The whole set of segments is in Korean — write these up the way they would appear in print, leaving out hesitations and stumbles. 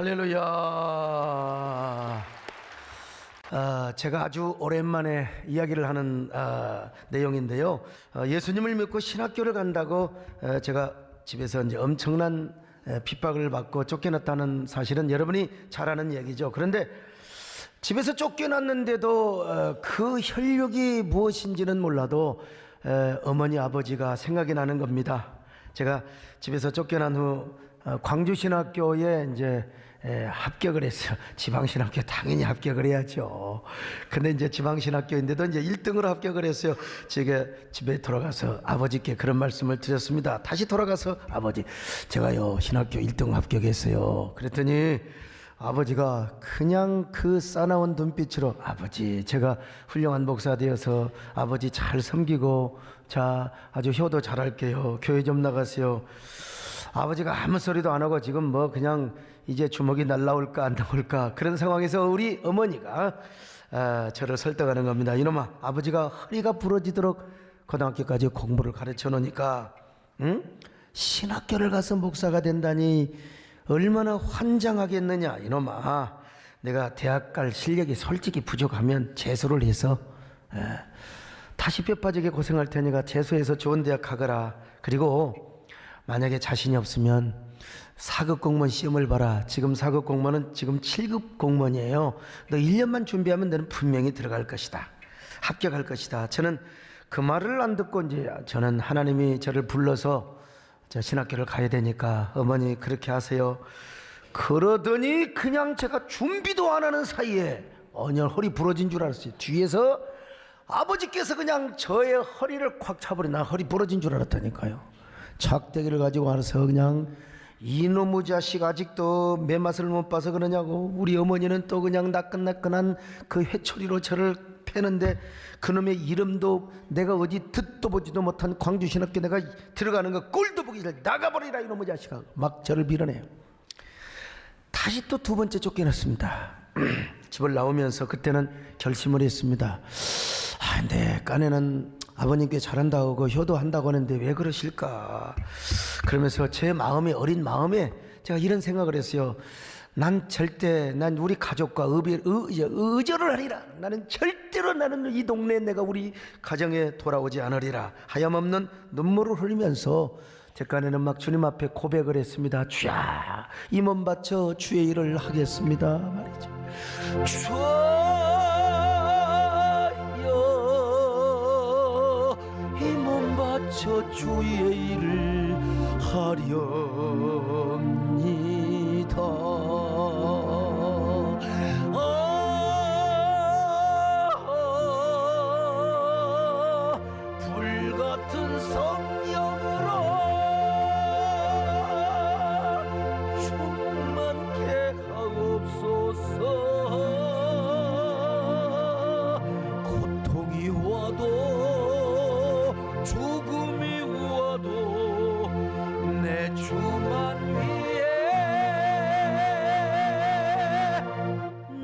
할렐루야. 제가 아주 오랜만에 이야기를 하는 내용인데요. 예수님을 믿고 신학교를 간다고 제가 집에서 이제 엄청난 핍박을 받고 쫓겨났다는 사실은 여러분이 잘 아는 얘기죠. 그런데 집에서 쫓겨났는데도 그 혈육이 무엇인지는 몰라도 어머니 아버지가 생각이 나는 겁니다. 제가 집에서 쫓겨난 후 광주신학교에 이제 합격을 했어요. 지방신학교 당연히 합격을 해야죠. 근데 이제 지방신학교인데도 이제 1등으로 합격을 했어요. 제가 집에 돌아가서 아버지께 그런 말씀을 드렸습니다. 다시 돌아가서 아버지, 제가요 신학교 1등 합격했어요. 그랬더니 아버지가 그냥 그 싸나운 눈빛으로, 아버지, 제가 훌륭한 목사 되어서 아버지 잘 섬기고 자 아주 효도 잘할게요. 교회 좀 나가세요. 아버지가 아무 소리도 안 하고 지금 뭐 그냥 이제 주먹이 날라올까 안 나올까 그런 상황에서 우리 어머니가 저를 설득하는 겁니다. 이놈아, 아버지가 허리가 부러지도록 고등학교까지 공부를 가르쳐 놓으니까 신학교를 가서 목사가 된다니 얼마나 환장하겠느냐. 이놈아, 내가 대학 갈 실력이 솔직히 부족하면 재수를 해서 다시 뼈 빠지게 고생할 테니까 재수해서 좋은 대학 가거라. 그리고 만약에 자신이 없으면 4급 공무원 시험을 봐라. 지금 4급 공무원은 지금 7급 공무원이에요. 너 1년만 준비하면 너는 분명히 들어갈 것이다. 합격할 것이다. 저는 그 말을 안 듣고 이제 저는 하나님이 저를 불러서 저 신학교를 가야 되니까 어머니 그렇게 하세요. 그러더니 그냥 제가 준비도 안 하는 사이에 허리 부러진 줄 알았어요. 뒤에서 아버지께서 그냥 저의 허리를 콱 차버려. 나 허리 부러진 줄 알았다니까요. 작대기를 가지고 와서 그냥 이놈의 자식 아직도 매 맛을 못 봐서 그러냐고. 우리 어머니는 또 그냥 나끈나끈한 그 회초리로 저를 패는데 그놈의 이름도 내가 어디 듣도 보지도 못한 광주신학교 내가 들어가는 거 꼴도 보기 전에 나가버리라 이놈의 자식아. 막 저를 밀어내요. 다시 또 두 번째 쫓겨났습니다. 집을 나오면서 그때는 결심을 했습니다. 내 깐에는 아버님께 잘한다고 효도한다고 하는데 왜 그러실까. 그러면서 제 마음에, 어린 마음에 제가 이런 생각을 했어요. 난 우리 가족과 의절을 하리라. 나는 절대로 나는 이 동네에 내가 우리 가정에 돌아오지 않으리라. 하염없는 눈물을 흘리면서 제 깐에는 막 주님 앞에 고백을 했습니다. 주야, 이 몸 바쳐 주의 일을 하겠습니다 말이죠. 저 주의 일을 하렵니다. 불같은 성령으로 충만케 하옵소서. 고통이 와도 죽음이 와도 내 주만 위에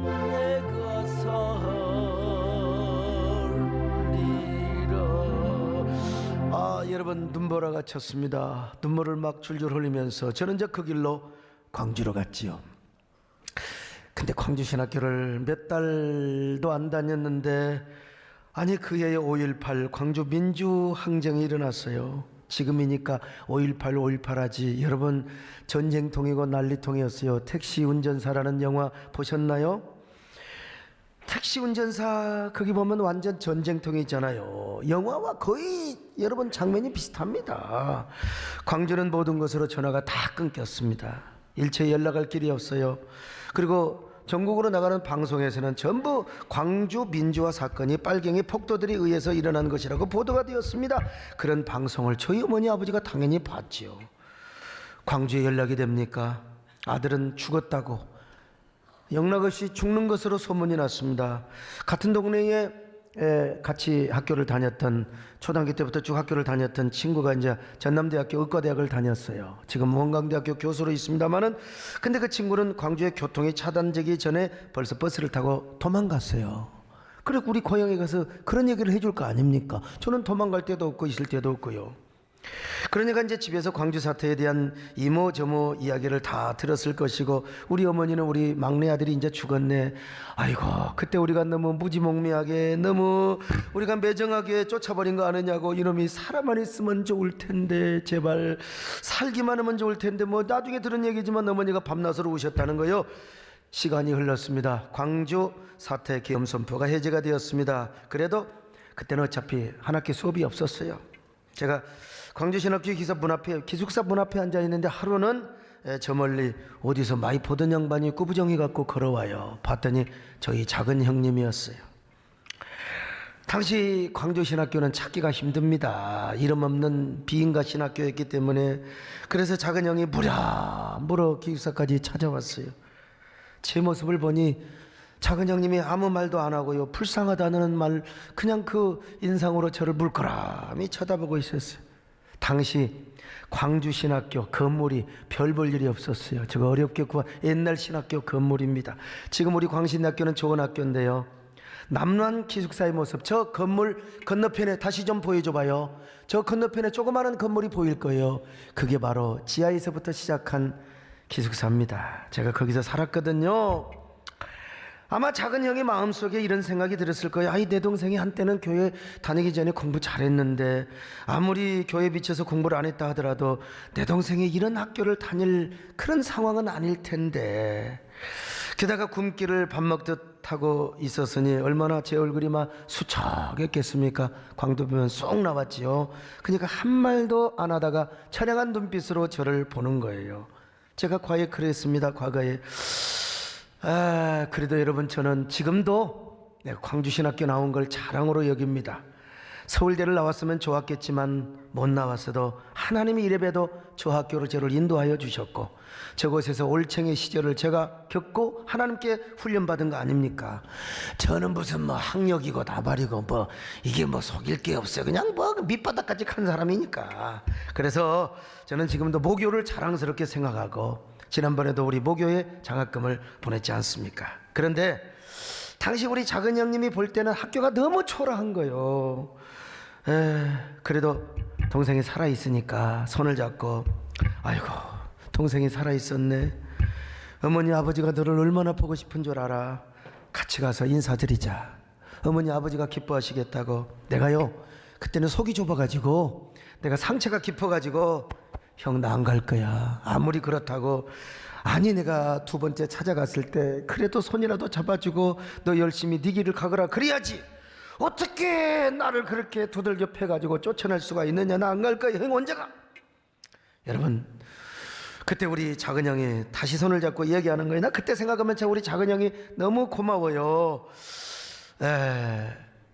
내가 살리라. 여러분, 눈보라가 쳤습니다. 눈물을 막 줄줄 흘리면서 저는 이제 그 길로 광주로 갔지요. 근데 광주신학교를 몇 달도 안 다녔는데 그 해에 5.18 광주 민주항쟁이 일어났어요. 지금이니까 5.18 하지. 여러분, 전쟁통이고 난리통이었어요. 택시 운전사라는 영화 보셨나요? 택시 운전사 거기 보면 완전 전쟁통이 있잖아요. 영화와 거의 여러분 장면이 비슷합니다. 광주는 모든 것으로 전화가 다 끊겼습니다. 일체 연락할 길이 없어요. 그리고 전국으로 나가는 방송에서는 전부 광주 민주화 사건이 빨갱이 폭도들에 의해서 일어난 것이라고 보도가 되었습니다. 그런 방송을 저희 어머니 아버지가 당연히 봤지요. 광주에 연락이 됩니까? 아들은 죽었다고, 영락없이 죽는 것으로 소문이 났습니다. 같은 동네에 같이 학교를 다녔던, 초등학교 때부터 쭉 학교를 다녔던 친구가 이제 전남대학교 의과대학을 다녔어요. 지금 원광대학교 교수로 있습니다만은, 근데 그 친구는 광주의 교통이 차단되기 전에 벌써 버스를 타고 도망갔어요. 그래 우리 고향에 가서 그런 얘기를 해줄 거 아닙니까? 저는 도망갈 때도 없고 있을 때도 없고요. 그러니까 이제 집에서 광주 사태에 대한 이모저모 이야기를 다 들었을 것이고, 우리 어머니는 우리 막내 아들이 이제 죽었네, 아이고 그때 우리가 너무 무지몽매하게, 너무 우리가 매정하게 쫓아버린 거 아느냐고, 이놈이 살아만 있으면 좋을 텐데, 제발 살기만 하면 좋을 텐데, 뭐 나중에 들은 얘기지만 어머니가 밤낮으로 우셨다는 거요. 시간이 흘렀습니다. 광주 사태 계엄 선포가 해제가 되었습니다. 그래도 그때는 어차피 한 학기 수업이 없었어요. 제가 광주신학교 기숙사 문 앞에 앉아 있는데, 하루는 저 멀리 어디서 많이 보던 양반이 꾸부정이 갖고 걸어와요. 봤더니 저희 작은 형님이었어요. 당시 광주신학교는 찾기가 힘듭니다. 이름 없는 비인가 신학교였기 때문에. 그래서 작은 형이 무려 기숙사까지 찾아왔어요. 제 모습을 보니 작은 형님이 아무 말도 안 하고요, 불쌍하다는 말, 그냥 그 인상으로 저를 물끄러미 쳐다보고 있었어요. 당시 광주 신학교 건물이 별 볼 일이 없었어요. 제가 어렵게 구한 옛날 신학교 건물입니다. 지금 우리 광신학교는 좋은 학교인데요, 남란 기숙사의 모습, 저 건물 건너편에 다시 좀 보여줘 봐요. 저 건너편에 조그마한 건물이 보일 거예요. 그게 바로 지하에서부터 시작한 기숙사입니다. 제가 거기서 살았거든요. 아마 작은 형의 마음속에 이런 생각이 들었을 거예요. 아이, 내 동생이 한때는 교회 다니기 전에 공부 잘했는데, 아무리 교회 비쳐서 공부를 안 했다 하더라도 내 동생이 이런 학교를 다닐 그런 상황은 아닐 텐데. 게다가 굶기를 밥 먹듯 하고 있었으니 얼마나 제 얼굴이 막 수척했겠습니까? 광도보면 쏙 나왔지요. 그러니까 한 말도 안 하다가 처량한 눈빛으로 저를 보는 거예요. 제가 과거에 그랬습니다. 과거에. 그래도 여러분, 저는 지금도 광주신학교 나온 걸 자랑으로 여깁니다. 서울대를 나왔으면 좋았겠지만 못 나왔어도 하나님이 이래봬도 저 학교로 저를 인도하여 주셨고, 저곳에서 올챙이 시절을 제가 겪고 하나님께 훈련받은 거 아닙니까? 저는 무슨 뭐 학력이고 다발이고 뭐 이게 뭐 속일 게 없어요. 그냥 뭐 밑바닥까지 간 사람이니까. 그래서 저는 지금도 모교를 자랑스럽게 생각하고, 지난번에도 우리 모교에 장학금을 보냈지 않습니까? 그런데 당시 우리 작은 형님이 볼 때는 학교가 너무 초라한 거예요. 그래도 동생이 살아있으니까 손을 잡고, 아이고 동생이 살아있었네, 어머니 아버지가 너를 얼마나 보고 싶은 줄 알아, 같이 가서 인사드리자, 어머니 아버지가 기뻐하시겠다고. 내가요 그때는 속이 좁아가지고, 내가 상처가 깊어가지고, 형 나 안 갈 거야, 아무리 그렇다고. 아니, 내가 두 번째 찾아갔을 때 그래도 손이라도 잡아주고 너 열심히 네 길을 가거라 그래야지, 어떻게 나를 그렇게 두들겨 패가지고 쫓아낼 수가 있느냐, 나 안 갈 거야, 형 언제 가? 여러분, 그때 우리 작은 형이 다시 손을 잡고 이야기하는 거예요. 나 그때 생각하면 우리 작은 형이 너무 고마워요.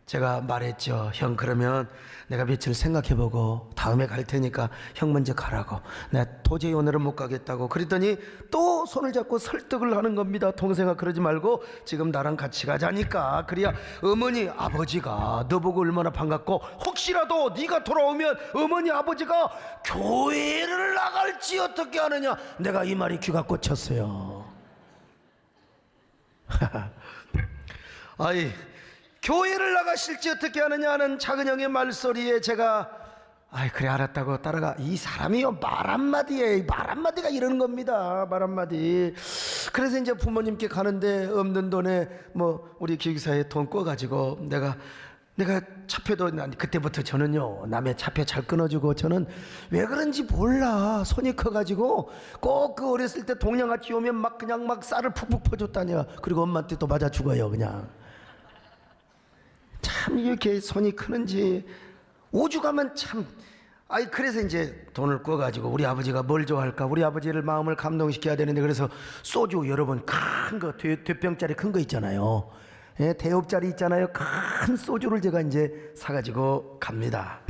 제가 말했죠. 형, 그러면 내가 며칠 생각해보고 다음에 갈 테니까 형 먼저 가라고. 내가 도저히 오늘은 못 가겠다고. 그랬더니 또 손을 잡고 설득을 하는 겁니다. 동생아, 그러지 말고 지금 나랑 같이 가자니까. 그래야 어머니 아버지가 너 보고 얼마나 반갑고, 혹시라도 네가 돌아오면 어머니 아버지가 교회를 나갈지 어떻게 하느냐. 내가 이 말이 귀가 꽂혔어요. 아이, 교회를 나가실지 어떻게 하느냐는 작은 형의 말소리에 제가 아이 그래 알았다고 따라가. 이 사람이요, 말 한마디가 이러는 겁니다. 말 한마디. 그래서 이제 부모님께 가는데 없는 돈에 뭐 우리 기숙사에 돈 꿔가지고 내가 차표도, 그때부터 저는요 남의 차표 잘 끊어주고, 저는 왜 그런지 몰라 손이 커가지고 꼭 그 어렸을 때 동양아치 오면 그냥 쌀을 푹푹 퍼줬다냐. 그리고 엄마한테 또 맞아 죽어요 그냥. 참 이렇게 손이 크는지 오죽하면 참. 그래서 이제 돈을 꿔가지고 우리 아버지가 뭘 좋아할까, 우리 아버지를 마음을 감동시켜야 되는데, 그래서 소주 여러분 큰 거, 뒷병짜리 큰 거 있잖아요. 대엽짜리 있잖아요. 큰 소주를 제가 이제 사가지고 갑니다.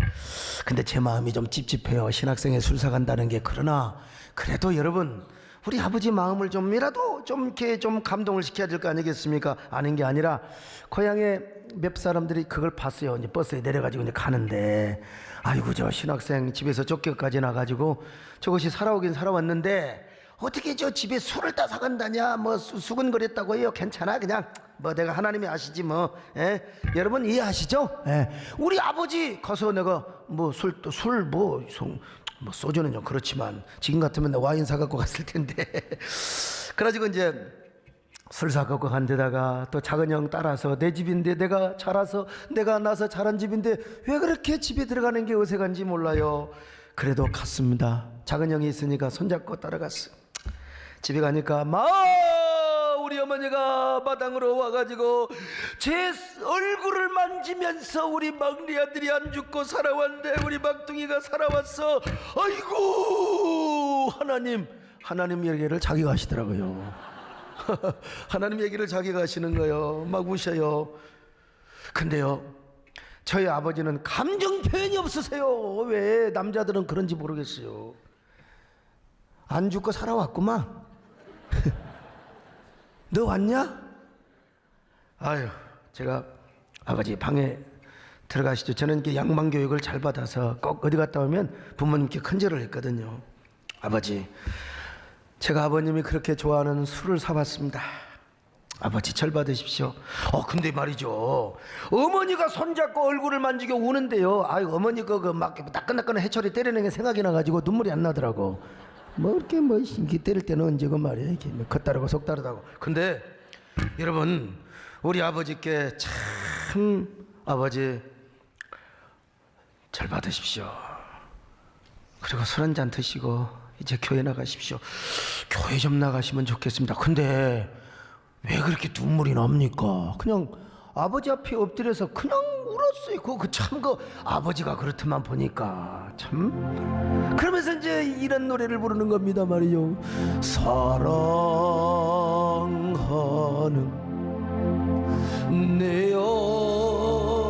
근데 제 마음이 좀 찝찝해요. 신학생에 술 사간다는 게. 그러나 그래도 여러분, 우리 아버지 마음을 좀이라도 좀 이렇게 좀 감동을 시켜야 될 거 아니겠습니까? 아는 게 아니라 고향에 몇 사람들이 그걸 봤어요. 이제 버스에 내려가지고 이제 가는데, 아이고 저 신학생 집에서 쫓겨까지 나가지고 저것이 살아오긴 살아왔는데 어떻게 저 집에 술을 따 사간다냐, 뭐 수근거렸다고 해요. 괜찮아, 그냥 뭐 내가 하나님이 아시지 뭐. 여러분 이해하시죠? 우리 아버지 가서 내가 뭐 뭐 소주는요 그렇지만 지금 같으면 나 와인 사갖고 갔을 텐데 그래가지고 이제 술 사갖고 간 데다가 또 작은 형 따라서 내 집인데 내가 자라서 내가 나서 자란 집인데 왜 그렇게 집에 들어가는 게 어색한지 몰라요. 그래도 갔습니다. 작은 형이 있으니까 손잡고 따라갔어. 집에 가니까 우리 어머니가 마당으로 와가지고 제 얼굴을 만지면서 우리 막내 아들이 안 죽고 살아왔는데 우리 막둥이가 살아왔어. 아이고 하나님 얘기를 자기가 하시더라고요. 하나님 얘기를 자기가 하시는 거예요. 막 우셔요. 근데요 저희 아버지는 감정 표현이 없으세요. 왜 남자들은 그런지 모르겠어요. 안 죽고 살아왔구만. 너 왔냐? 아유, 제가 아버지 방에 들어가시죠. 저는 이렇게 양방 교육을 잘 받아서 꼭 어디 갔다 오면 부모님께 큰절을 했거든요. 아버지, 제가 아버님이 그렇게 좋아하는 술을 사왔습니다. 아버지 절 받으십시오. 근데 말이죠, 어머니가 손잡고 얼굴을 만지고 우는데요. 아유, 어머니 막 따끈따끈한 해초리 때리는 게 생각이 나가지고 눈물이 안 나더라고. 이렇게 때릴 때는 언제고 말이야. 이렇게 겉다르고 속다르다고. 근데 여러분, 우리 아버지께 참 아버지 절 받으십시오. 그리고 술 한잔 드시고 이제 교회 나가십시오. 교회 좀 나가시면 좋겠습니다. 근데 왜 그렇게 눈물이 납니까? 그냥 아버지 앞에 엎드려서 그냥 울었어요. 그 아버지가 그렇더만 보니까 참. 그러면서 이제 이런 노래를 부르는 겁니다 말이요. 사랑하는 내 아버지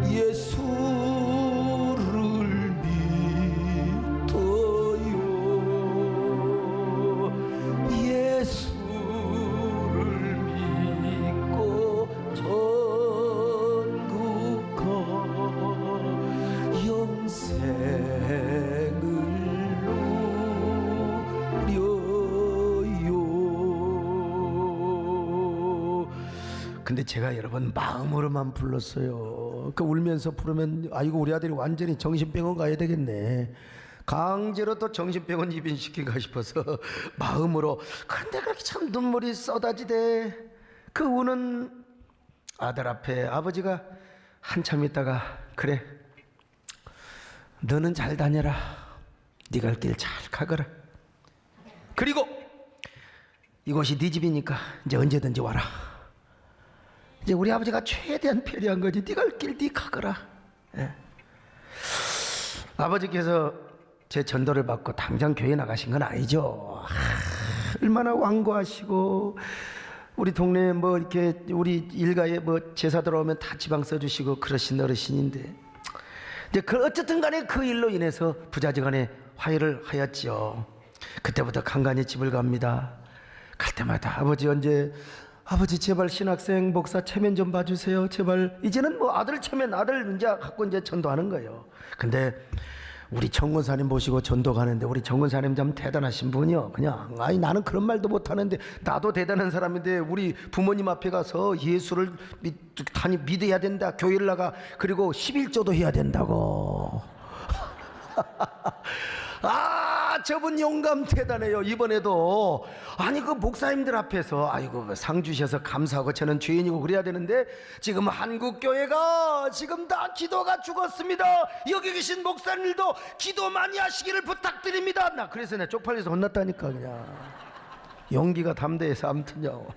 예수를 믿어요. 예수를 믿고 천국 가 영생을 누려요. 근데 제가 여러분 마음으로만 불렀어요. 울면서 부르면 아이고 우리 아들이 완전히 정신병원 가야 되겠네. 강제로 또 정신병원 입원시킨가 싶어서 마음으로. 근데 그렇게 참 눈물이 쏟아지대. 그 우는 아들 앞에 아버지가 한참 있다가 그래 너는 잘 다녀라. 네 갈 길 잘 가거라. 그리고 이곳이 네 집이니까 이제 언제든지 와라. 이제 우리 아버지가 최대한 배려한 거지. 네 갈 길 네 가거라. 예. 아버지께서 제 전도를 받고 당장 교회 나가신 건 아니죠. 얼마나 완고하시고 우리 동네에 이렇게 우리 일가에 제사 들어오면 다 지방 써주시고 그러신 어르신인데 이제 어쨌든 간에 그 일로 인해서 부자지간에 화해를 하였죠. 그때부터 간간히 집을 갑니다. 갈 때마다 아버지 제발 신학생 목사 체면 좀 봐주세요. 제발. 이제는 아들 체면 아들 이제 갖고 이제 전도하는 거예요. 근데 우리 정권사님 모시고 전도 가는데 우리 정권사님 참 대단하신 분이요. 그냥 나는 그런 말도 못하는데 나도 대단한 사람인데 우리 부모님 앞에 가서 예수를 믿어야 된다. 교회를 나가. 그리고 11조도 해야 된다고. 저분 용감 대단해요. 이번에도 그 목사님들 앞에서 아이고 상 주셔서 감사하고 저는 죄인이고 그래야 되는데 지금 한국교회가 지금 다 기도가 죽었습니다. 여기 계신 목사님들도 기도 많이 하시기를 부탁드립니다. 나 그래서 내가 쪽팔려서 혼났다니까. 그냥 용기가 담대해서. 아무튼요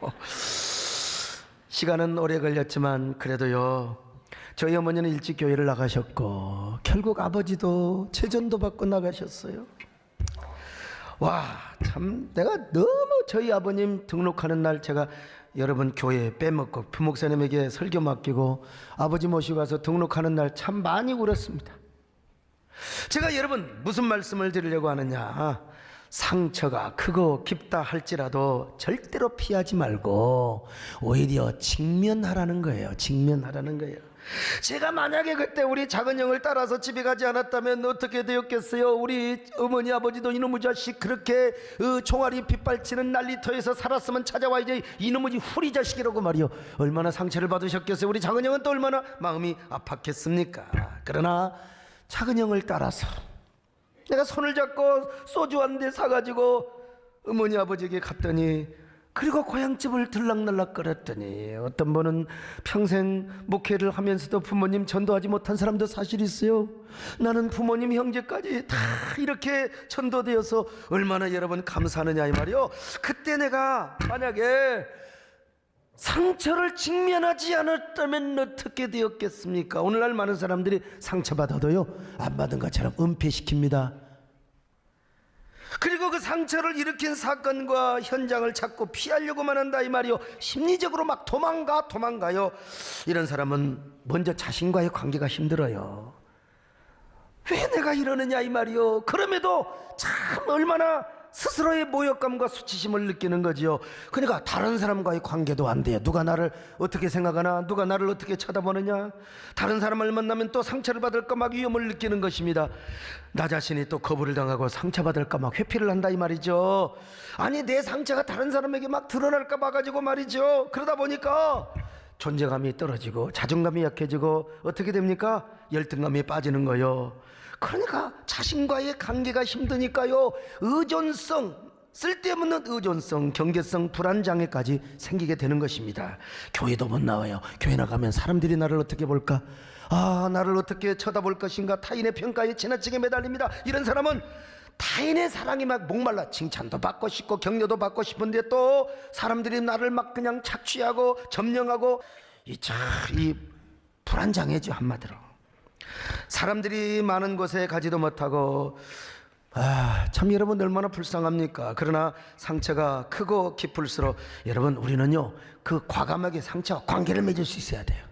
시간은 오래 걸렸지만 그래도요 저희 어머니는 일찍 교회를 나가셨고 결국 아버지도 재전도 받고 나가셨어요. 참 내가 너무 저희 아버님 등록하는 날 제가 여러분 교회 빼먹고 부목사님에게 설교 맡기고 아버지 모시고 가서 등록하는 날 참 많이 울었습니다. 제가 여러분 무슨 말씀을 드리려고 하느냐, 상처가 크고 깊다 할지라도 절대로 피하지 말고 오히려 직면하라는 거예요. 직면하라는 거예요. 제가 만약에 그때 우리 작은 형을 따라서 집에 가지 않았다면 어떻게 되었겠어요? 우리 어머니 아버지도 이놈의 자식 그렇게 총알이 빗발치는 난리터에서 살았으면 찾아와야지 이놈의 후리 자식이라고 말이요. 얼마나 상처를 받으셨겠어요? 우리 작은 형은 또 얼마나 마음이 아팠겠습니까? 그러나 작은 형을 따라서 내가 손을 잡고 소주 한 대 사가지고 어머니 아버지에게 갔더니, 그리고 고향집을 들락날락 거렸더니, 어떤 분은 평생 목회를 하면서도 부모님 전도하지 못한 사람도 사실 있어요. 나는 부모님 형제까지 다 이렇게 전도되어서 얼마나 여러분 감사하느냐 이 말이요. 그때 내가 만약에 상처를 직면하지 않았다면 어떻게 되었겠습니까? 오늘날 많은 사람들이 상처받아도요, 안 받은 것처럼 은폐시킵니다. 그리고 그 상처를 일으킨 사건과 현장을 자꾸 피하려고만 한다 이 말이요. 심리적으로 막 도망가요. 이런 사람은 먼저 자신과의 관계가 힘들어요. 왜 내가 이러느냐 이 말이요. 그럼에도 참 얼마나 스스로의 모욕감과 수치심을 느끼는 거지요. 그러니까 다른 사람과의 관계도 안 돼요. 누가 나를 어떻게 생각하나, 누가 나를 어떻게 쳐다보느냐, 다른 사람을 만나면 또 상처를 받을까 막 위험을 느끼는 것입니다. 나 자신이 또 거부를 당하고 상처받을까 막 회피를 한다 이 말이죠. 아니 내 상처가 다른 사람에게 막 드러날까 봐 가지고 말이죠. 그러다 보니까 존재감이 떨어지고 자존감이 약해지고 어떻게 됩니까? 열등감이 빠지는 거요. 그러니까 자신과의 관계가 힘드니까요, 의존성, 쓸데없는 의존성, 경계성, 불안장애까지 생기게 되는 것입니다. 교회도 못 나와요. 교회 나가면 사람들이 나를 어떻게 볼까? 나를 어떻게 쳐다볼 것인가? 타인의 평가에 지나치게 매달립니다. 이런 사람은 타인의 사랑이 막 목말라 칭찬도 받고 싶고 격려도 받고 싶은데, 또 사람들이 나를 막 그냥 착취하고 점령하고, 이 불안장애죠, 한마디로. 사람들이 많은 곳에 가지도 못하고, 참 여러분 얼마나 불쌍합니까? 그러나 상처가 크고 깊을수록 여러분, 우리는요 그 과감하게 상처와 관계를 맺을 수 있어야 돼요.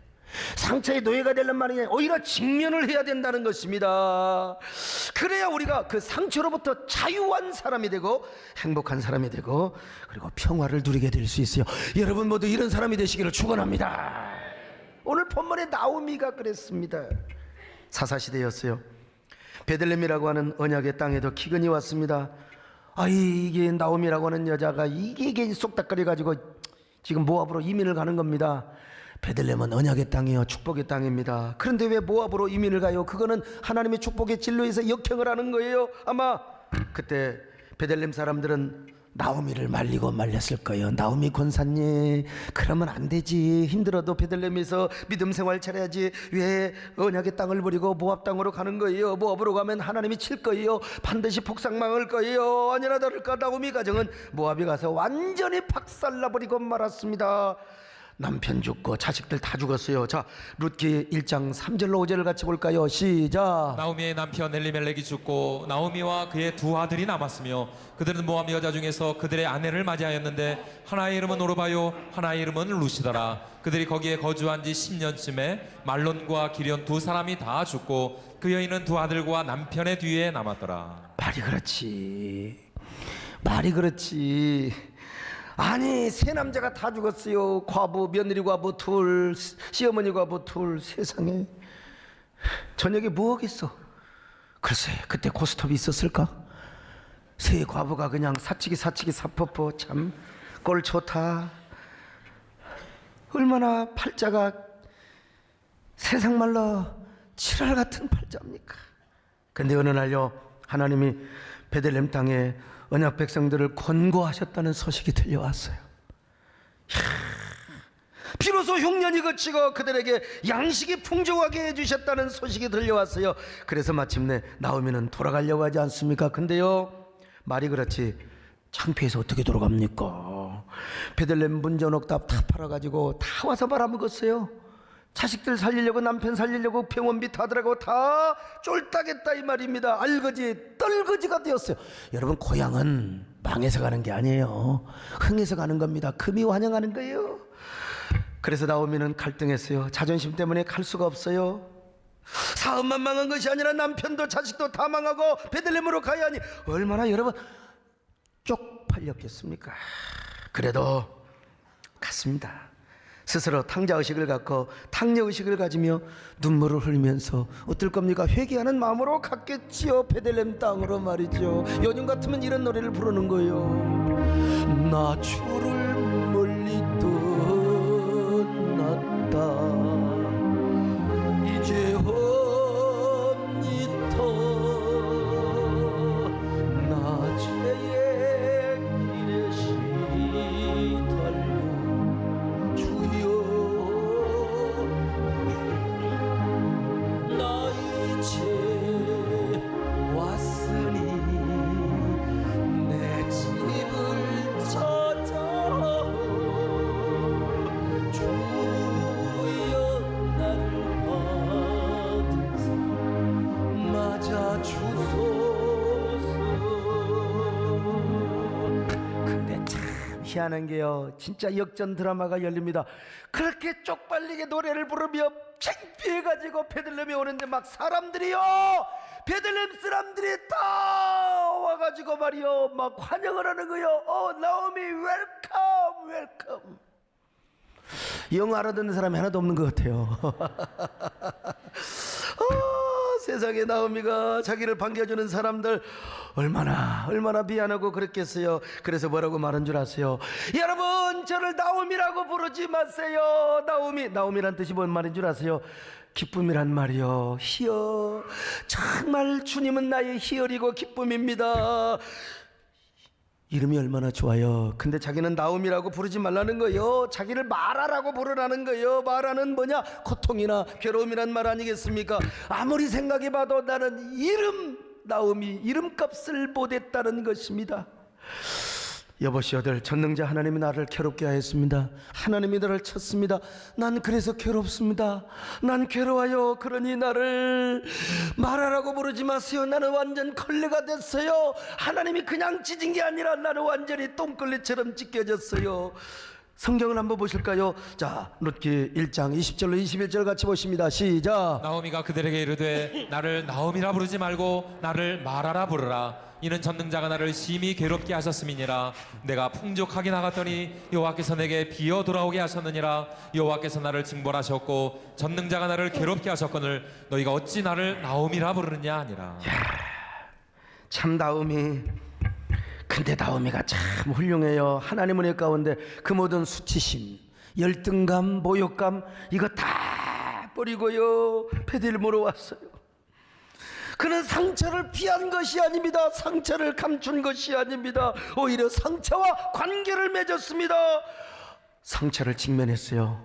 상처의 노예가 되는 말이 아니라 오히려 직면을 해야 된다는 것입니다. 그래야 우리가 그 상처로부터 자유한 사람이 되고 행복한 사람이 되고, 그리고 평화를 누리게 될 수 있어요. 여러분 모두 이런 사람이 되시기를 축원합니다. 오늘 본문에 나오미가 그랬습니다. 사사시대였어요. 베들레헴이라고 하는 언약의 땅에도 기근이 왔습니다. 이게 나오미라고 하는 여자가 이게 쏙닥거려 가지고 지금 모압으로 이민을 가는 겁니다. 베들레헴은 언약의 땅이요, 축복의 땅입니다. 그런데 왜 모압으로 이민을 가요? 그거는 하나님의 축복의 진로에서 역행을 하는 거예요. 아마 그때 베들레헴 사람들은 나오미를 말리고 말렸을 거예요. 나오미 권사님, 그러면 안 되지. 힘들어도 베들레헴에서 믿음 생활 잘해야지. 왜 언약의 땅을 버리고 모압 땅으로 가는 거예요? 모압으로 가면 하나님이 칠 거예요. 반드시 복상망할 거예요. 아니나 다를까 나오미 가정은 모압에 가서 완전히 박살나버리고 말았습니다. 남편 죽고 자식들 다 죽었어요. 자, 룻기 1장 3절로 5절을 같이 볼까요? 시작. 나오미의 남편 엘리멜렉이 죽고 나오미와 그의 두 아들이 남았으며, 그들은 모압 여자 중에서 그들의 아내를 맞이하였는데 하나의 이름은 오르바요, 하나의 이름은 루시더라. 그들이 거기에 거주한 지 10년쯤에 말론과 기련 두 사람이 다 죽고 그 여인은 두 아들과 남편의 뒤에 남았더라. 말이 그렇지. 아니 세 남자가 다 죽었어요. 과부, 며느리 과부 둘, 시어머니 과부 둘. 세상에 저녁에 뭐 하겠어? 글쎄 그때 고스톱이 있었을까? 세 과부가 그냥 사치기 사퍼퍼, 참 꼴 좋다. 얼마나 팔자가 세상 말로 칠할 같은 팔자입니까? 근데 어느 날요, 하나님이 베들레헴 땅에 언약 백성들을 권고하셨다는 소식이 들려왔어요. 비로소 흉년이 그치고 그들에게 양식이 풍족하게 해주셨다는 소식이 들려왔어요. 그래서 마침내 나오미는 돌아가려고 하지 않습니까? 근데요, 말이 그렇지 창피해서 어떻게 돌아갑니까? 베들레헴 문전옥답 다 팔아가지고 다 와서 말아먹었어요. 자식들 살리려고, 남편 살리려고 병원비 다 들어가고 다 쫄딱했다 이 말입니다. 알거지 떨거지가 되었어요. 여러분, 고향은 망해서 가는 게 아니에요. 흥해서 가는 겁니다. 금이 환영하는 거예요. 그래서 나오미는 갈등했어요. 자존심 때문에 갈 수가 없어요. 사업만 망한 것이 아니라 남편도 자식도 다 망하고 베들레헴으로 가야 하니 얼마나 여러분 쪽팔렸겠습니까? 그래도 갔습니다. 스스로 탕자의식을 갖고 탕녀의식을 가지며 눈물을 흘리면서 어떨 겁니까? 회개하는 마음으로 갔겠지요. 베들레헴 땅으로 말이죠. 요즘 같으면 이런 노래를 부르는 거예요. 나 주를 멀리 떠났다. 이제 험이 희한한 게요, 진짜 역전 드라마가 열립니다. 그렇게 쪽팔리게 노래를 부르며 창피해가지고 베들레헴에 오는데 막 사람들이요, 베들레헴 사람들이 다 와가지고 말이요 막 환영을 하는 거요. 나오미 웰컴 웰컴. 영어 알아듣는 사람이 하나도 없는 것 같아요. 세상에 나오미가 자기를 반겨주는 사람들 얼마나 미안하고 그랬겠어요. 그래서 뭐라고 말한 줄 아세요? 여러분, 저를 나오미라고 부르지 마세요. 나오미란 뜻이 뭔 말인 줄 아세요? 기쁨이란 말이요. 희열. 정말 주님은 나의 희열이고 기쁨입니다. 이름이 얼마나 좋아요. 근데 자기는 나오미라고 부르지 말라는 거예요. 자기를 마라라고 부르라는 거예요. 마라는 뭐냐? 고통이나 괴로움이란 말 아니겠습니까? 아무리 생각해봐도 나는 나오미 이름값을 못했다는 것입니다. 여보시오들, 전능자 하나님이 나를 괴롭게 하였습니다. 하나님이 나를 쳤습니다. 난 그래서 괴롭습니다. 난 괴로워요. 그러니 나를 마라라고 부르지 마세요. 나는 완전 걸레가 됐어요. 하나님이 그냥 찢은 게 아니라 나는 완전히 똥걸레처럼 찢겨졌어요. 성경을 한번 보실까요? 자, 룻기 1장 20절로 21절 같이 보십니다. 시작. 나오미가 그들에게 이르되 나를 나오미라 부르지 말고 나를 마라라 부르라. 이는 전능자가 나를 심히 괴롭게 하셨음이니라. 내가 풍족하게 나갔더니 여호와께서 내게 비어 돌아오게 하셨느니라. 여호와께서 나를 징벌하셨고 전능자가 나를 괴롭게 하셨거늘 너희가 어찌 나를 나오미라 부르느냐 하니라. 참 나오미. 근데 나오미가 참 훌륭해요. 하나님 은혜 가운데 그 모든 수치심, 열등감, 모욕감 이거 다 버리고요 베들레헴으로 왔어요. 그는 상처를 피한 것이 아닙니다. 상처를 감춘 것이 아닙니다. 오히려 상처와 관계를 맺었습니다. 상처를 직면했어요.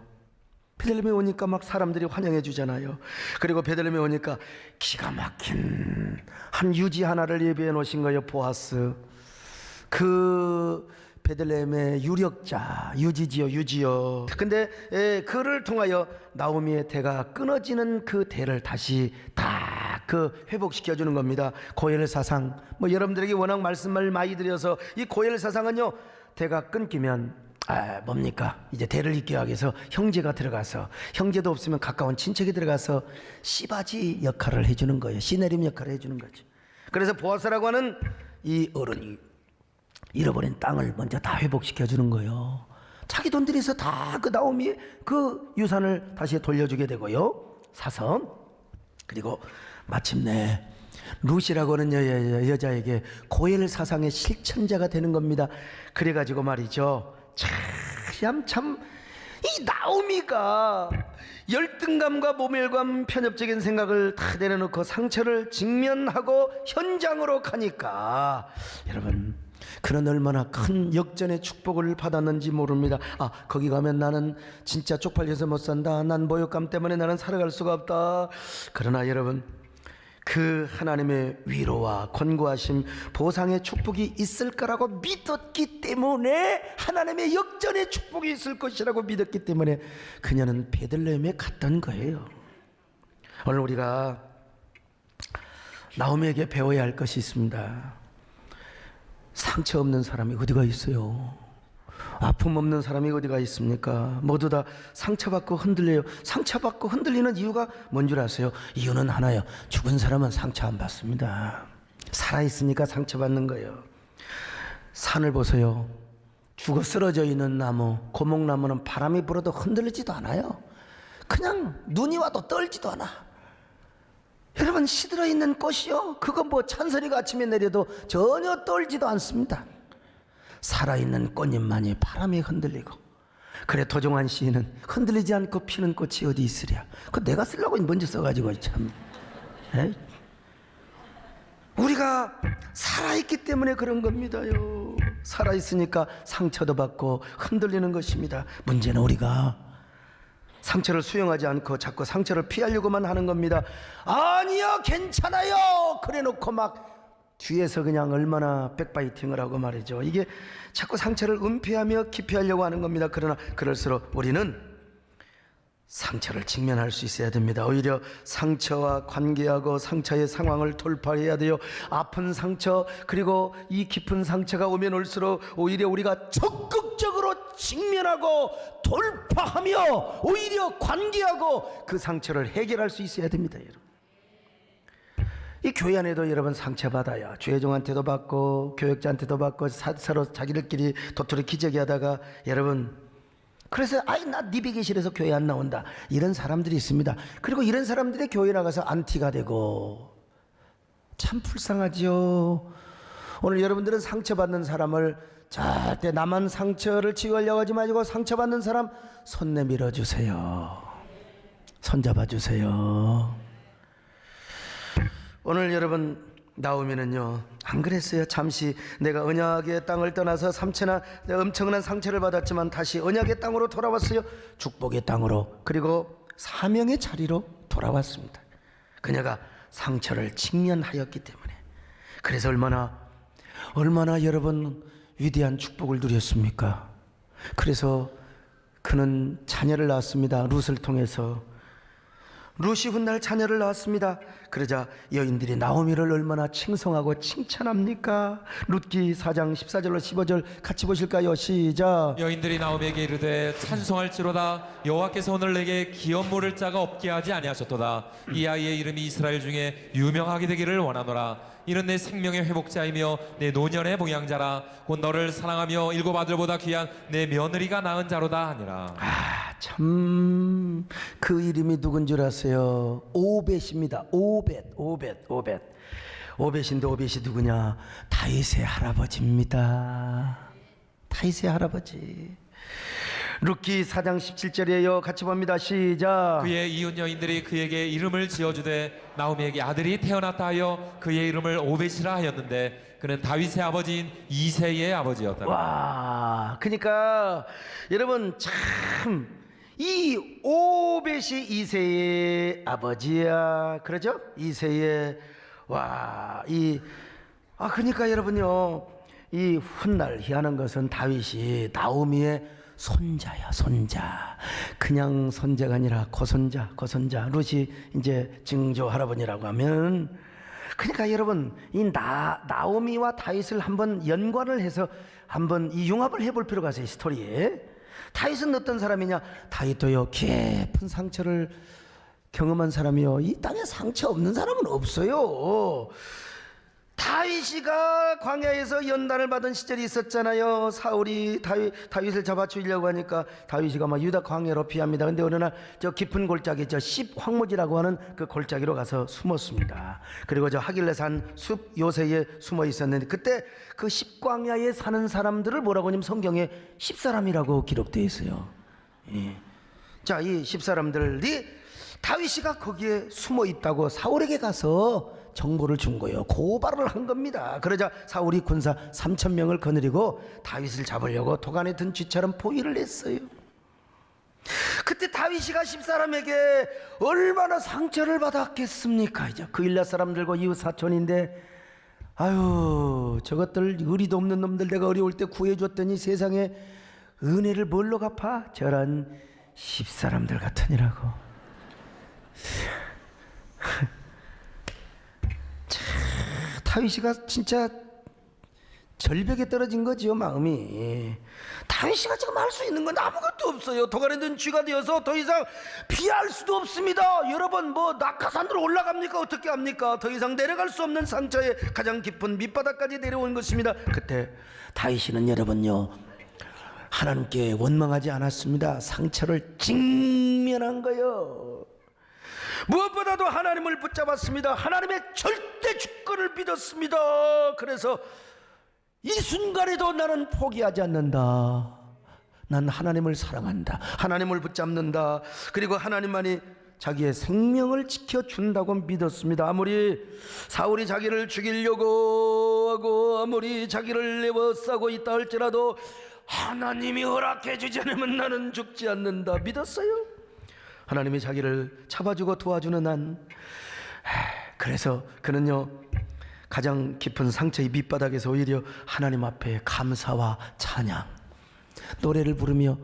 베들레헴에 오니까 막 사람들이 환영해 주잖아요. 그리고 베들레헴에 오니까 기가 막힌 한 유지 하나를 예비해 놓으신 거예요. 보아스. 그 베들레헴의 유력자, 유지요. 근데 그를 통하여 나오미의 대가 끊어지는 그 대를 다시 다 회복시켜 주는 겁니다. 고엘 사상, 여러분들에게 워낙 말씀을 많이 드려서 이 고엘 사상은요, 대가 끊기면 뭡니까? 이제 대를 잇기 위해서 형제가 들어가서, 형제도 없으면 가까운 친척이 들어가서 씨바지 역할을 해주는 거예요. 씨내림 역할을 해주는 거죠. 그래서 보아스라고 하는 이 어른이 잃어버린 땅을 먼저 다 회복시켜 주는 거예요. 자기 돈 들여서 다 그 나오미의 그 유산을 다시 돌려주게 되고요. 사서. 그리고 마침내 룻이라고 하는 여자에게 고엘 사상의 실천자가 되는 겁니다. 그래가지고 말이죠, 참 이 나오미가 열등감과 모멸감, 편협적인 생각을 다 내려놓고 상처를 직면하고 현장으로 가니까 여러분, 그는 얼마나 큰 역전의 축복을 받았는지 모릅니다. 거기 가면 나는 진짜 쪽팔려서 못 산다. 난 모욕감 때문에 나는 살아갈 수가 없다. 그러나 여러분, 그 하나님의 위로와 권고하심, 보상의 축복이 있을 거라고 믿었기 때문에, 하나님의 역전의 축복이 있을 것이라고 믿었기 때문에 그녀는 베들레헴에 갔던 거예요. 오늘 우리가 나오미에게 배워야 할 것이 있습니다. 상처 없는 사람이 어디가 있어요? 아픔 없는 사람이 어디가 있습니까? 모두 다 상처받고 흔들려요. 상처받고 흔들리는 이유가 뭔 줄 아세요? 이유는 하나요. 죽은 사람은 상처 안 받습니다. 살아있으니까 상처받는 거예요. 산을 보세요. 죽어 쓰러져 있는 나무, 고목나무는 바람이 불어도 흔들리지도 않아요. 그냥 눈이 와도 떨지도 않아. 여러분, 시들어 있는 꽃이요, 그건 찬소리가 아침에 내려도 전혀 떨지도 않습니다. 살아있는 꽃잎만이 바람에 흔들리고. 그래, 도종환 시인은 흔들리지 않고 피는 꽃이 어디 있으랴. 그거 내가 쓰려고 먼저 써가지고 참. 우리가 살아있기 때문에 그런 겁니다요. 살아있으니까 상처도 받고 흔들리는 것입니다. 문제는 우리가 상처를 수용하지 않고 자꾸 상처를 피하려고만 하는 겁니다. 아니요, 괜찮아요, 그래 놓고 막 뒤에서 그냥 얼마나 백바이팅을 하고 말이죠. 이게 자꾸 상처를 은폐하며 기피하려고 하는 겁니다. 그러나 그럴수록 우리는 상처를 직면할 수 있어야 됩니다. 오히려 상처와 관계하고 상처의 상황을 돌파해야 돼요. 아픈 상처, 그리고 이 깊은 상처가 오면 올수록 오히려 우리가 적극적으로 직면하고 돌파하며 오히려 관계하고 그 상처를 해결할 수 있어야 됩니다. 여러분, 이 교회 안에도 여러분 상처받아요. 주회종한테도 받고 교역자한테도 받고 서로 자기들끼리 도토리 기저귀 하다가 여러분, 그래서 아이 나 네 비계실에서 교회 안 나온다, 이런 사람들이 있습니다. 그리고 이런 사람들이 교회 나가서 안티가 되고 참 불쌍하지요. 오늘 여러분들은 상처받는 사람을 절대 나만 상처를 치유하려고 하지 마시고 상처받는 사람 손 내밀어 주세요. 손 잡아 주세요. 오늘 여러분 나오면은요, 안 그랬어요? 잠시 내가 언약의 땅을 떠나서 삼체나 엄청난 상처를 받았지만 다시 언약의 땅으로 돌아왔어요. 축복의 땅으로, 그리고 사명의 자리로 돌아왔습니다. 그녀가 상처를 직면하였기 때문에. 그래서 얼마나 여러분 위대한 축복을 누렸습니까? 그래서 그는 자녀를 낳았습니다. 룻을 통해서. 룻이 훗날 자녀를 낳았습니다. 그러자 여인들이 나오미를 얼마나 칭송하고 칭찬합니까? 룻기 4장 14절로 15절 같이 보실까요? 시작. 여인들이 나오미에게 이르되 찬송할지로다. 여호와께서 오늘 내게 기업 물을 자가 없게 하지 아니하셨도다. 이 아이의 이름이 이스라엘 중에 유명하게 되기를 원하노라. 이는 내 생명의 회복자이며 내 노년의 봉양자라. 곧 너를 사랑하며 일곱 아들보다 귀한 내 며느리가 낳은 자로다 하니라. 참, 그 이름이 누군 줄 아세요? 오벳입니다. 오벳인데 오벳이 누구냐? 다윗의 할아버지입니다. 다윗의 할아버지. 룻기 4장 17절이에요. 같이 봅니다. 시작. 그의 이웃 여인들이 그에게 이름을 지어주되 나오미에게 아들이 태어났다 하여 그의 이름을 오벳이라 하였는데 그는 다윗의 아버지인 이새의 아버지였다. 와, 그러니까 여러분 참, 이 오벳이 이새의 아버지야, 그러죠? 이새의, 그러니까 여러분요, 이 훗날 희한한 것은 다윗이 나오미의 손자야, 손자. 그냥 손자가 아니라 고손자. 룻이 이제 증조 할아버지라고 하면, 그러니까 여러분 이 나오미와 다윗을 한번 연관을 해서 한번 이 융합을 해볼 필요가 있어요. 이 스토리에. 다윗은 어떤 사람이냐? 다윗도요, 깊은 상처를 경험한 사람이요. 이 땅에 상처 없는 사람은 없어요. 다윗이가 광야에서 연단을 받은 시절이 있었잖아요. 사울이 다윗을 잡아 죽이려고 하니까 다윗이가 막 유다 광야로 피합니다. 근데 어느 날 저 깊은 골짜기, 저 십황무지라고 하는 그 골짜기로 가서 숨었습니다. 그리고 저 하길레산 숲 요새에 숨어 있었는데, 그때 그 십광야에 사는 사람들을 뭐라고 하냐면 성경에 십사람이라고 기록되어 있어요. 예. 자, 이 십사람들이 다윗이가 거기에 숨어 있다고 사울에게 가서 정보를 준 거예요. 고발을 한 겁니다. 그러자 사울이 군사 3,000명을 거느리고 다윗을 잡으려고 도간에 든 쥐처럼 포위를 했어요. 그때 다윗이가 십사람에게 얼마나 상처를 받았겠습니까? 이제 그 일라 사람들과 이웃 사촌인데, 아유, 저것들 의리도 없는 놈들 내가 어려울 때 구해줬더니 세상에 은혜를 뭘로 갚아? 저런 십사람들 같으니라고. 다윗이가 진짜 절벽에 떨어진 거지요, 마음이. 다윗이가 지금 할 수 있는 건 아무것도 없어요. 도간에 든 쥐가 되어서 더 이상 피할 수도 없습니다. 여러분, 뭐 낙하산으로 올라갑니까? 어떻게 합니까? 더 이상 내려갈 수 없는 상처에 가장 깊은 밑바닥까지 내려온 것입니다. 그때 다윗이는 여러분요, 하나님께 원망하지 않았습니다. 상처를 직면한 거예요. 무엇보다도 하나님을 붙잡았습니다. 하나님의 절대 주권을 믿었습니다. 그래서 이 순간에도 나는 포기하지 않는다. 난 하나님을 사랑한다. 하나님을 붙잡는다. 그리고 하나님만이 자기의 생명을 지켜준다고 믿었습니다. 아무리 사울이 자기를 죽이려고 하고 아무리 자기를 에워싸고 있다 할지라도 하나님이 허락해 주지 않으면 나는 죽지 않는다 믿었어요. 하나님이 자기를 잡아주고 도와주는 한. 그래서 그는요, 가장 깊은 상처의 밑바닥에서 오히려 하나님 앞에 감사와 찬양, 노래를 부르며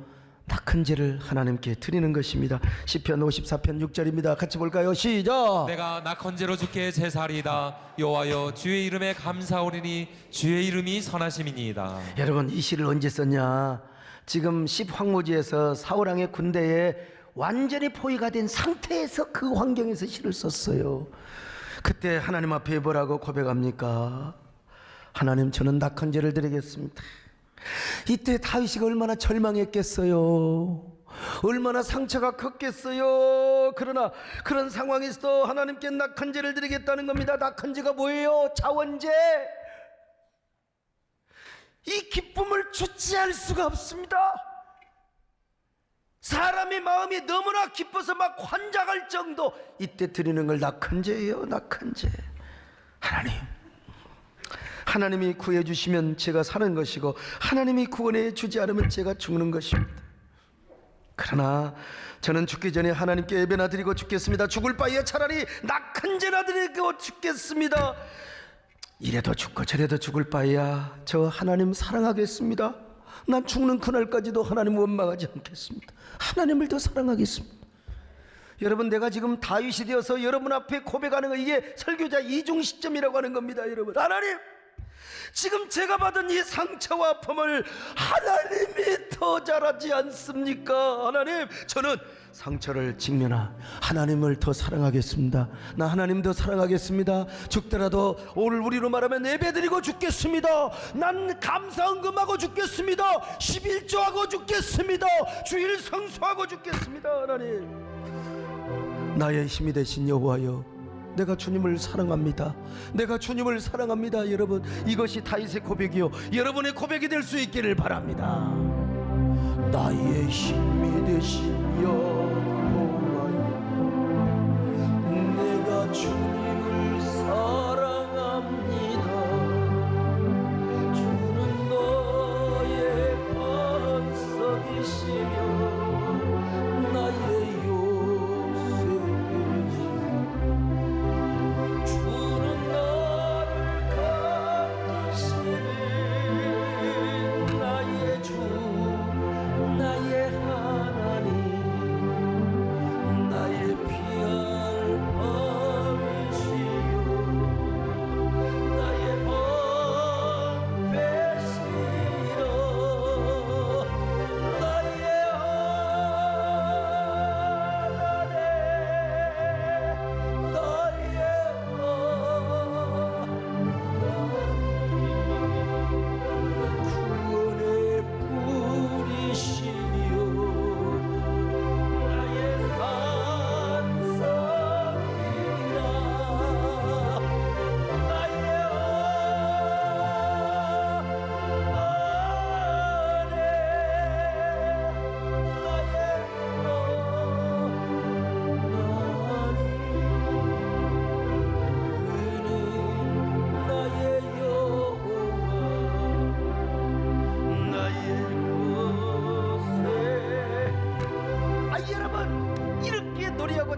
다 큰 죄를 하나님께 드리는 것입니다. 시편 54편 6절입니다. 같이 볼까요? 시작. 내가 낙헌제로 주께 제사리이다. 여호와여 주의 이름에 감사오리니 주의 이름이 선하심이니이다. 여러분, 이 시를 언제 썼냐? 지금 십황무지에서 사울왕의 군대에 완전히 포위가 된 상태에서 그 환경에서 시를 썼어요. 그때 하나님 앞에 뭐라고 고백합니까? 하나님, 저는 낙한 죄를 드리겠습니다. 이때 다윗이가 얼마나 절망했겠어요. 얼마나 상처가 컸겠어요. 그러나 그런 상황에서도 하나님께 낙한 죄를 드리겠다는 겁니다. 낙한 죄가 뭐예요? 자원죄. 이 기쁨을 주체할 수가 없습니다. 사람의 마음이 너무나 기뻐서 막 환장할 정도, 이때 드리는 걸 낙한 죄예요. 낙한 죄. 하나님이 구해 주시면 제가 사는 것이고, 하나님이 구원해 주지 않으면 제가 죽는 것입니다. 그러나 저는 죽기 전에 하나님께 예배나 드리고 죽겠습니다. 죽을 바에 차라리 낙한 죄나 드리고 죽겠습니다. 이래도 죽고 저래도 죽을 바에야 저 하나님 사랑하겠습니다. 난 죽는 그날까지도 하나님 원망하지 않겠습니다. 하나님을 더 사랑하겠습니다. 여러분, 내가 지금 다윗이 되어서 여러분 앞에 고백하는 거, 이게 설교자 이중 시점이라고 하는 겁니다. 여러분, 하나님, 지금 제가 받은 이 상처와 아픔을 하나님이 더 잘하지 않습니까? 하나님, 저는 상처를 직면한 하나님을 더 사랑하겠습니다. 나 하나님 더 사랑하겠습니다. 죽더라도 오늘 우리로 말하면 예배드리고 죽겠습니다. 난 감사헌금하고 죽겠습니다. 11조하고 죽겠습니다. 주일 성수하고 죽겠습니다. 하나님, 나의 힘이 되신 여호와여, 내가 주님을 사랑합니다. 내가 주님을 사랑합니다. 여러분, 이것이 다윗의 고백이요, 여러분의 고백이 될 수 있기를 바랍니다. 나의 힘이 되신 여호와여, 내가 주님을 사랑합니다. 주는 너의 반석이시며 나의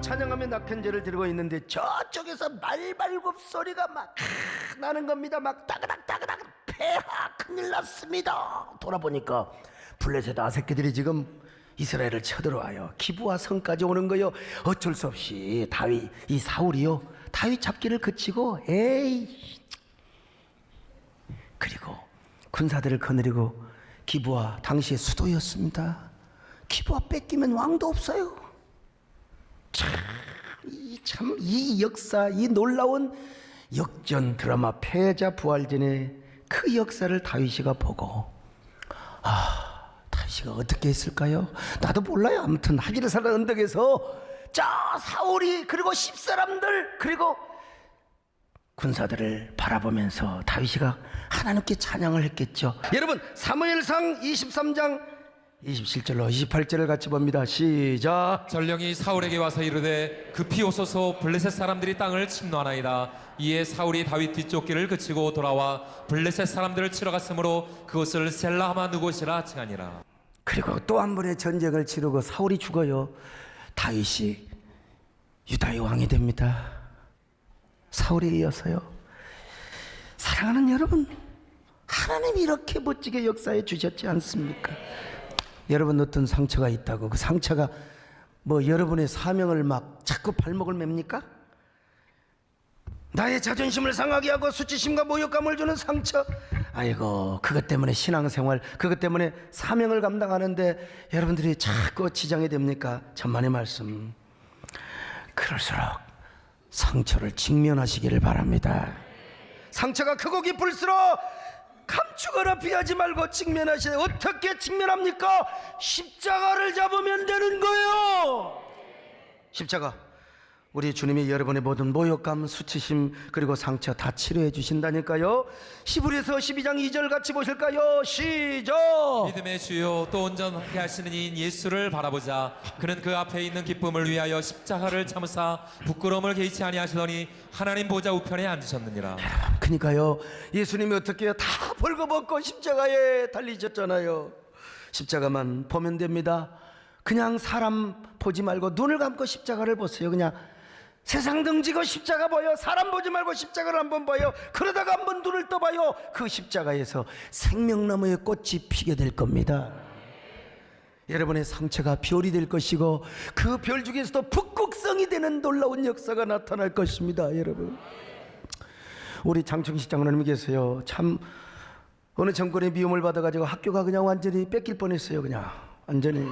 찬양하며 낙한 죄를 들고 있는데 저쪽에서 말발굽 소리가 막 나는 겁니다. 막 따그닥따그닥, 폐하 큰일 났습니다. 돌아보니까 블레셋 아새끼들이 지금 이스라엘을 쳐들어와요. 기브와 성까지 오는 거요. 어쩔 수 없이 이 사울이요, 다윗 잡기를 그치고 그리고 군사들을 거느리고, 기브와 당시의 수도였습니다. 기브와 뺏기면 왕도 없어요. 이 역사, 이 놀라운 역전 드라마 패자 부활전의 그 역사를 다윗이가 보고, 다윗이가 어떻게 했을까요? 나도 몰라요. 아무튼 하기르산 언덕에서 저 사울이, 그리고 10사람들, 그리고 군사들을 바라보면서 다윗이가 하나님께 찬양을 했겠죠. 여러분, 사무엘상 23장 27절로 28절을 같이 봅니다. 시작. 전령이 사울에게 와서 이르되 급히 오소서 블레셋 사람들이 땅을 침노하나이다. 이에 사울이 다윗 뒤쪽 길을 그치고 돌아와 블레셋 사람들을 치러 갔으므로 그것을 셀라하마 누곳이라 칭하니라. 그리고 또 한 번의 전쟁을 치르고 사울이 죽어요. 다윗이 유다의 왕이 됩니다. 사울에 이어서요. 사랑하는 여러분, 하나님이 이렇게 멋지게 역사해 주셨지 않습니까? 여러분 어떤 상처가 있다고 그 상처가 뭐 여러분의 사명을 막 자꾸 발목을 맵니까? 나의 자존심을 상하게 하고 수치심과 모욕감을 주는 상처, 아이고 그것 때문에 신앙생활, 그것 때문에 사명을 감당하는데 여러분들이 자꾸 지장이 됩니까? 천만의 말씀, 그럴수록 상처를 직면하시기를 바랍니다. 상처가 크고 깊을수록 감추거나 피하지 말고 직면하시되, 어떻게 직면합니까? 십자가를 잡으면 되는 거예요. 십자가, 우리 주님이 여러분의 모든 모욕감, 수치심 그리고 상처 다 치료해 주신다니까요. 히브리서 12장 2절 같이 보실까요? 시작. 믿음의 주요 또 온전하게 하시는 이인 예수를 바라보자. 그는 그 앞에 있는 기쁨을 위하여 십자가를 참으사 부끄러움을 개의치 아니하시더니 하나님 보좌 우편에 앉으셨느니라. 그러니까요, 예수님이 어떻게 해요? 다 벌거벗고 십자가에 달리셨잖아요. 십자가만 보면 됩니다. 그냥 사람 보지 말고 눈을 감고 십자가를 보세요. 그냥 세상 등지고 십자가 봐요. 사람 보지 말고 십자가를 한번 봐요. 그러다가 한번 눈을 떠봐요. 그 십자가에서 생명나무의 꽃이 피게 될 겁니다. 여러분의 상처가 별이 될 것이고 그 별 중에서도 북극성이 되는 놀라운 역사가 나타날 것입니다. 여러분, 우리 장충식 장로님이 계세요. 참 어느 정권의 미움을 받아가지고 학교가 그냥 완전히 뺏길 뻔했어요. 그냥 완전히.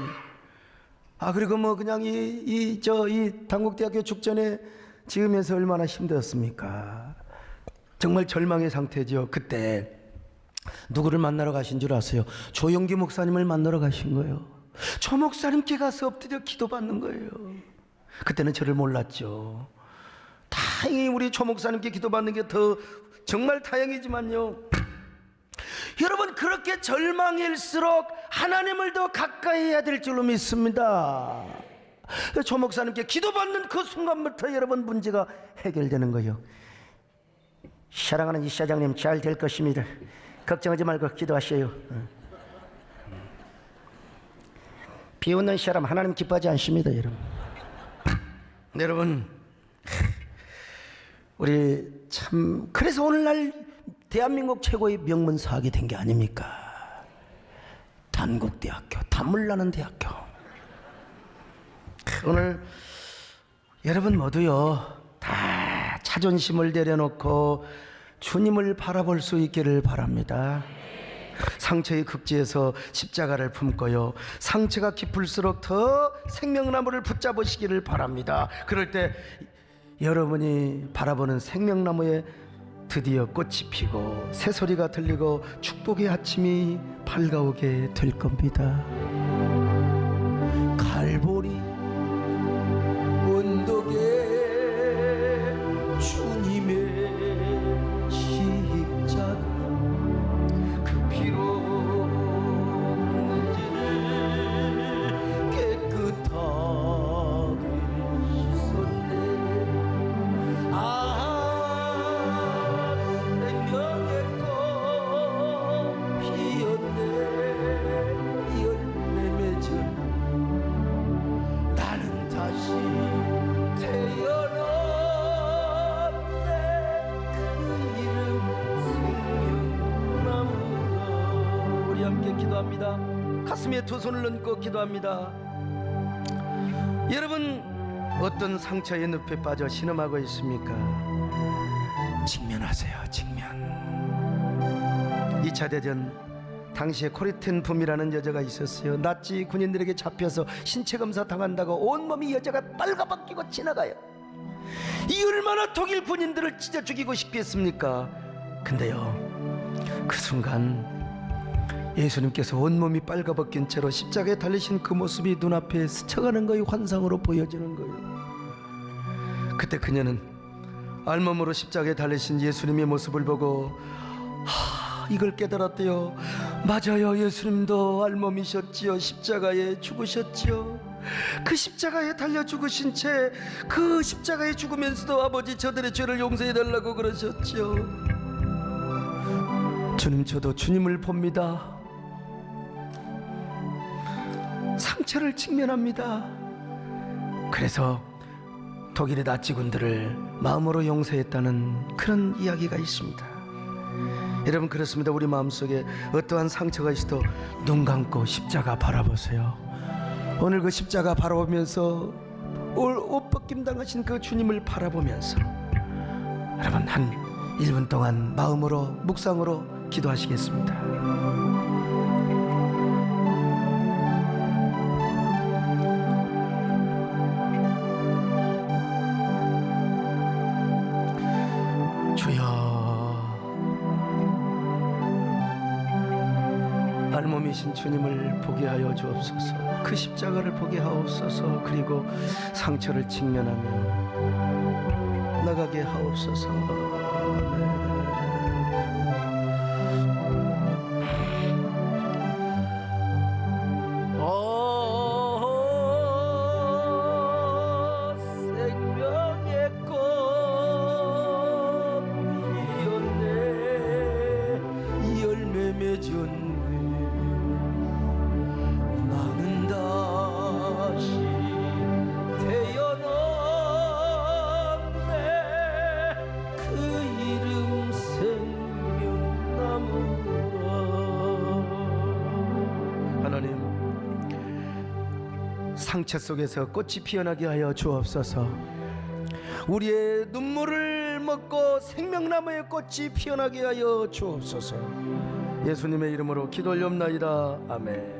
그리고 뭐 그냥 이 단국대학교 축전에 지으면서 얼마나 힘들었습니까? 정말 절망의 상태죠. 그때 누구를 만나러 가신 줄 아세요? 조영기 목사님을 만나러 가신 거예요. 조 목사님께 가서 엎드려 기도받는 거예요. 그때는 저를 몰랐죠. 다행히 우리 조 목사님께 기도받는 게 더 정말 다행이지만요, 여러분, 그렇게 절망일수록 하나님을 더 가까이 해야 될 줄로 믿습니다. 조 목사님께 기도받는 그 순간부터 여러분 문제가 해결되는 거예요. 사랑하는 이 사장님, 잘 될 것입니다. 걱정하지 말고 기도하세요. 비웃는 사람 하나님 기뻐하지 않습니다. 여러분, 우리 참 그래서 오늘날 대한민국 최고의 명문사학이 된 게 아닙니까? 단국대학교, 단물나는 대학교. 오늘 여러분 모두요, 다 자존심을 내려놓고 주님을 바라볼 수 있기를 바랍니다. 상처의 극지에서 십자가를 품고요, 상처가 깊을수록 더 생명나무를 붙잡으시기를 바랍니다. 그럴 때 여러분이 바라보는 생명나무에 드디어 꽃이 피고 새소리가 들리고 축복의 아침이 밝아오게 될 겁니다. 갈보리 언덕에 주님의 십자가, 그 피로 문제를 깨끗하게 씻었네. 생명의 꽃 피었네. 열매 맺은 나는 다시 태어났네. 그 이름 생명나무가. 우리 함께 기도합니다. 가슴에 두 손을 얹고 기도합니다. 여러분, 어떤 상처의 늪에 빠져 신음하고 있습니까? 직면하세요. 직면. 2차 대전 당시에 코리텐 붐이라는 여자가 있었어요. 나치 군인들에게 잡혀서 신체 검사 당한다고 온몸이 여자가 빨가벗기고 지나가요. 이 얼마나 독일 군인들을 찢어 죽이고 싶겠습니까? 근데요, 그 순간 예수님께서 온몸이 빨가벗긴 채로 십자가에 달리신 그 모습이 눈앞에 스쳐가는 거예요. 환상으로 보여지는 거예요. 그때 그녀는 알몸으로 십자가에 달리신 예수님의 모습을 보고 이걸 깨달았대요. 맞아요, 예수님도 알몸이셨지요. 십자가에 죽으셨지요. 그 십자가에 달려 죽으신 채 그 십자가에 죽으면서도 아버지 저들의 죄를 용서해 달라고 그러셨지요. 주님, 저도 주님을 봅니다. 상처를 직면합니다. 그래서 독일의 나치군들을 마음으로 용서했다는 그런 이야기가 있습니다. 여러분, 그렇습니다. 우리 마음속에 어떠한 상처가 있어도 눈 감고 십자가 바라보세요. 오늘 그 십자가 바라보면서 옷 벗김 당하신 그 주님을 바라보면서 여러분, 한 1분 동안 마음으로 묵상으로 기도하시겠습니다. 알몸이신 주님을 보게 하여 주옵소서. 그 십자가를 보게 하옵소서. 그리고 상처를 직면하며 나가게 하옵소서. 생명의 꽃 피었네. 열매 맺었네. 나는 다시 태어났네. 그 이름 생명나무라. 하나님, 상처 속에서 꽃이 피어나게 하여 주옵소서. 우리의 눈물을 먹고 생명나무의 꽃이 피어나게 하여 주옵소서. 예수님의 이름으로 기도 올리옵나이다. 아멘.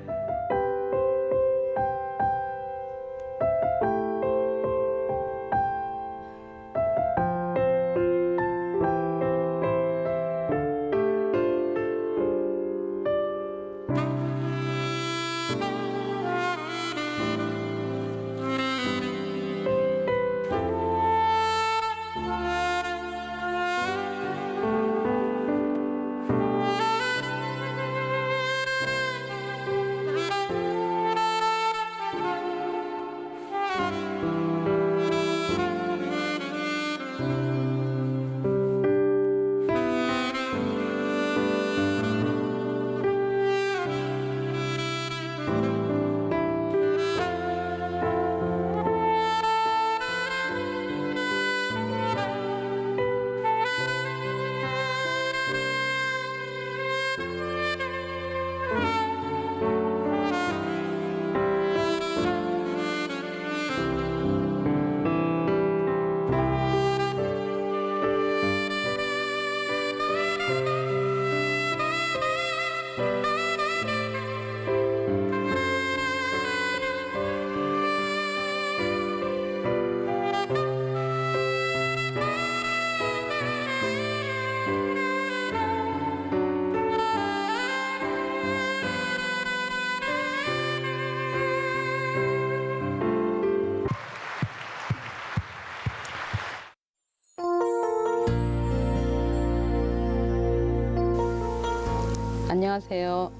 안녕하세요.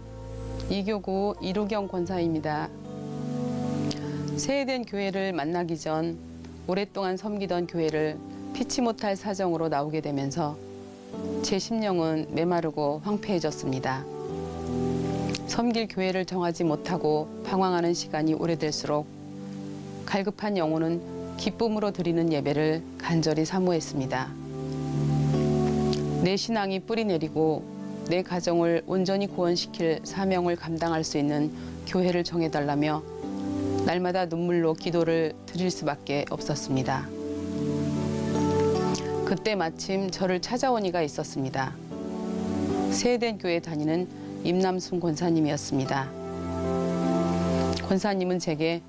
이교구 이루경 권사입니다. 새해된 교회를 만나기 전 오랫동안 섬기던 교회를 피치 못할 사정으로 나오게 되면서 제 심령은 메마르고 황폐해졌습니다. 섬길 교회를 정하지 못하고 방황하는 시간이 오래될수록 갈급한 영혼은 기쁨으로 드리는 예배를 간절히 사모했습니다. 내 신앙이 뿌리 내리고 내 가정을 온전히 구원시킬 사명을 감당할 수 있는 교회를 정해달라며 날마다 눈물로 기도를 드릴 수밖에 없었습니다. 그때 마침 저를 찾아온 이가 있었습니다. 새해된 교회 다니는 임남순 권사님이었습니다. 권사님은 제게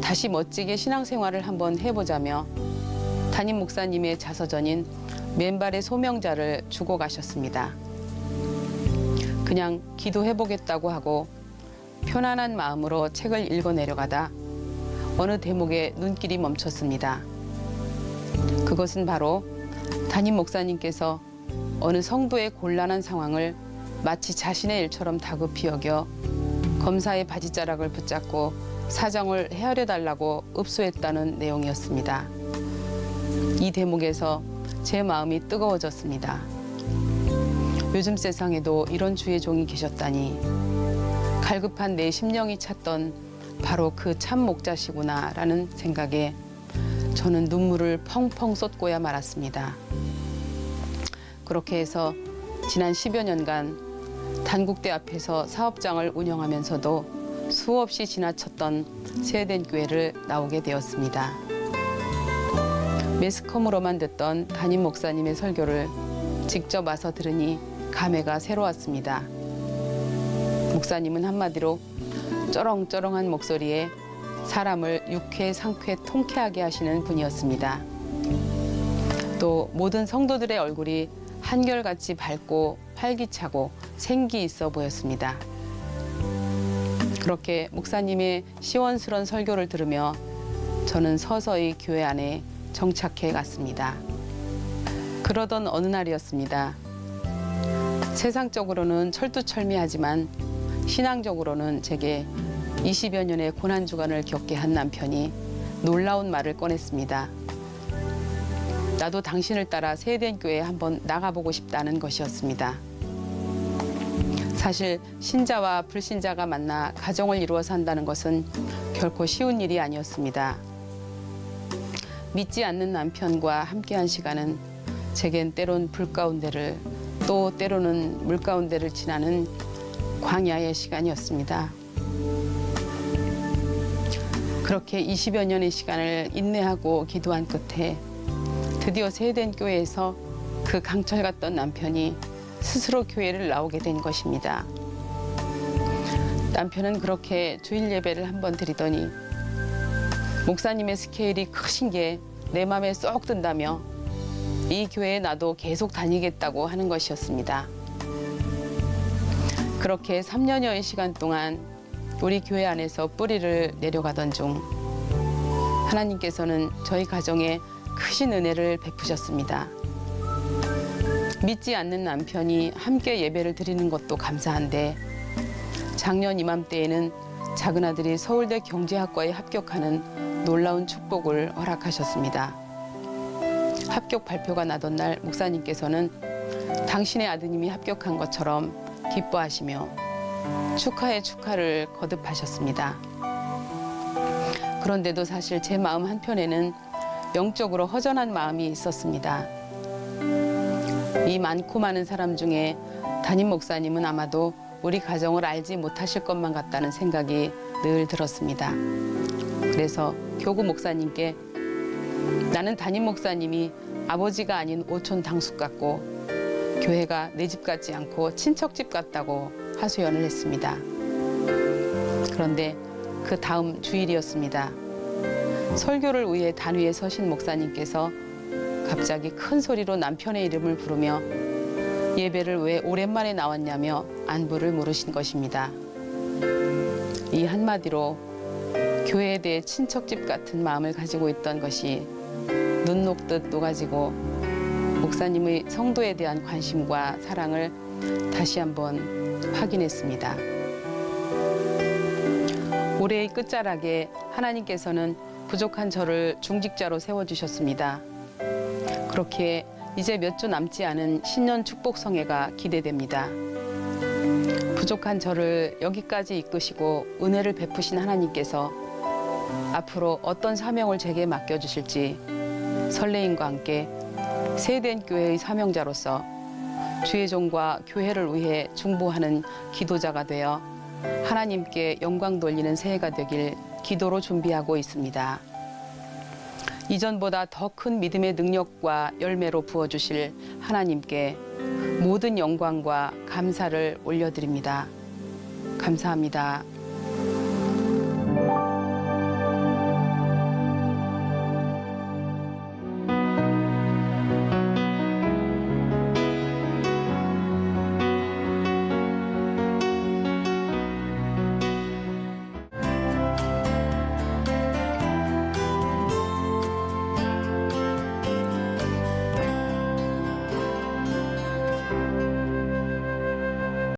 다시 멋지게 신앙생활을 한번 해보자며 담임 목사님의 자서전인 맨발의 소명자를 주고 가셨습니다. 그냥 기도해보겠다고 하고 편안한 마음으로 책을 읽어 내려가다 어느 대목에 눈길이 멈췄습니다. 그것은 바로 담임 목사님께서 어느 성도의 곤란한 상황을 마치 자신의 일처럼 다급히 여겨 검사의 바지자락을 붙잡고 사정을 헤아려 달라고 읍소했다는 내용이었습니다. 이 대목에서 제 마음이 뜨거워졌습니다. 요즘 세상에도 이런 주의 종이 계셨다니 갈급한 내 심령이 찾던 바로 그 참 목자시구나라는 생각에 저는 눈물을 펑펑 쏟고야 말았습니다. 그렇게 해서 지난 10여 년간 단국대 앞에서 사업장을 운영하면서도 수없이 지나쳤던 세된 교회를 나오게 되었습니다. 매스컴으로만 듣던 담임 목사님의 설교를 직접 와서 들으니 감회가 새로웠습니다. 목사님은 한마디로 쩌렁쩌렁한 목소리에 사람을 유쾌, 상쾌, 통쾌하게 하시는 분이었습니다. 또 모든 성도들의 얼굴이 한결같이 밝고 활기차고 생기 있어 보였습니다. 그렇게 목사님의 시원스런 설교를 들으며 저는 서서히 교회 안에 정착해 갔습니다. 그러던 어느 날이었습니다. 세상적으로는 철두철미하지만 신앙적으로는 제게 20여 년의 고난주간을 겪게 한 남편이 놀라운 말을 꺼냈습니다. 나도 당신을 따라 세된 교회에 한번 나가보고 싶다는 것이었습니다. 사실 신자와 불신자가 만나 가정을 이루어 산다는 것은 결코 쉬운 일이 아니었습니다. 믿지 않는 남편과 함께한 시간은 제겐 때론 불 가운데를 또 때로는 물 가운데를 지나는 광야의 시간이었습니다. 그렇게 20여 년의 시간을 인내하고 기도한 끝에 드디어 세된 교회에서 그 강철 같던 남편이 스스로 교회를 나오게 된 것입니다. 남편은 그렇게 주일 예배를 한번 드리더니 목사님의 스케일이 크신 게 내 맘에 쏙 든다며 이 교회에 나도 계속 다니겠다고 하는 것이었습니다. 그렇게 3년여의 시간 동안 우리 교회 안에서 뿌리를 내려가던 중 하나님께서는 저희 가정에 크신 은혜를 베푸셨습니다. 믿지 않는 남편이 함께 예배를 드리는 것도 감사한데 작년 이맘때에는 작은 아들이 서울대 경제학과에 합격하는 놀라운 축복을 허락하셨습니다. 합격 발표가 나던 날 목사님께서는 당신의 아드님이 합격한 것처럼 기뻐하시며 축하의 축하를 거듭하셨습니다. 그런데도 사실 제 마음 한편에는 영적으로 허전한 마음이 있었습니다. 이 많고 많은 사람 중에 담임 목사님은 아마도 우리 가정을 알지 못하실 것만 같다는 생각이 늘 들었습니다. 그래서 교구 목사님께 나는 담임 목사님이 아버지가 아닌 오촌 당숙 같고 교회가 내 집 같지 않고 친척집 같다고 하소연을 했습니다. 그런데 그 다음 주일이었습니다. 설교를 위해 단위에 서신 목사님께서 갑자기 큰 소리로 남편의 이름을 부르며 예배를 왜 오랜만에 나왔냐며 안부를 물으신 것입니다. 이 한마디로 교회에 대해 친척집 같은 마음을 가지고 있던 것이 눈 녹듯 녹아지고 목사님의 성도에 대한 관심과 사랑을 다시 한번 확인했습니다. 올해의 끝자락에 하나님께서는 부족한 저를 중직자로 세워주셨습니다. 그렇게 이제 몇 주 남지 않은 신년 축복 성회가 기대됩니다. 부족한 저를 여기까지 이끄시고 은혜를 베푸신 하나님께서 앞으로 어떤 사명을 제게 맡겨주실지 설레임과 함께 세된 교회의 사명자로서 주의 종과 교회를 위해 중보하는 기도자가 되어 하나님께 영광 돌리는 새해가 되길 기도로 준비하고 있습니다. 이전보다 더 큰 믿음의 능력과 열매로 부어주실 하나님께 모든 영광과 감사를 올려드립니다. 감사합니다.